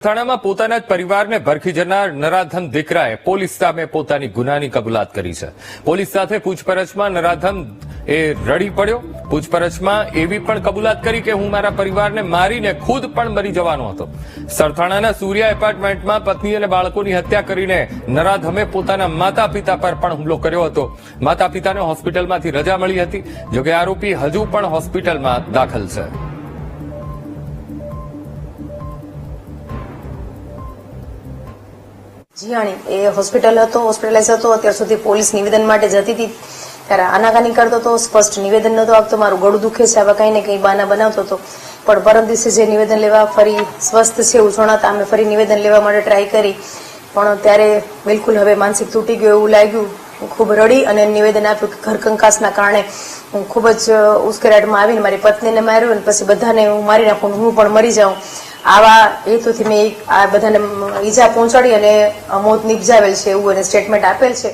થાણામાં પોતાના જ પરિવારને ભરખી જનાર નરાધમ દીકરાએ પોલીસ સામે પોતાની ગુનાની કબૂલાત કરી છે। પોલીસ સાથે પૂછપરછમાં નરાધમ રડી પડ્યો। પૂછપરછમાં એવી પણ કબૂલાત કરી કે હું મારા પરિવારને મારીને ખુદ પણ મરી જવાનો હતો। સરથાણાના સૂર્યા એપાર્ટમેન્ટમાં પત્ની અને બાળકોની હત્યા કરીને નરાધમે પોતાના માતા પિતા પર પણ હુમલો કર્યો હતો। માતા પિતાને હોસ્પિટલમાંથી રજા મળી હતી, જોકે આરોપી હજુ પણ હોસ્પિટલમાં દાખલ છે। જી આણી એ હોસ્પિટલાઇઝ હતો। અત્યાર સુધી પોલીસ નિવેદન માટે જતી હતી ત્યારે આનાકાની કરતો હતો, સ્પષ્ટ નિવેદન નહોતો આપતો। મારું ગળું દુખે છે આવા કંઈ ને કંઈ બહાના બનાવતો હતો, પણ પરમ દિવસે જે નિવેદન લેવા ફરી સ્વસ્થ છે એવું જણાતા અમે ફરી નિવેદન લેવા માટે ટ્રાય કરી, પણ ત્યારે બિલકુલ હવે માનસિક તૂટી ગયો એવું લાગ્યું। ખૂબ રડી અને નિવેદન આપ્યું કે ઘર કંકાસના કારણે હું ખૂબ જ ઉશ્કેરાટમાં આવીને મારી પત્નીને માર્યું અને પછી બધાને હું મારી નાખું, હું પણ મરી જાઉં, આવા હેતુથી મેં આ બધાને ઈજા પહોંચાડી અને મોત નિપજાવેલ છે એવું એને સ્ટેટમેન્ટ આપેલ છે।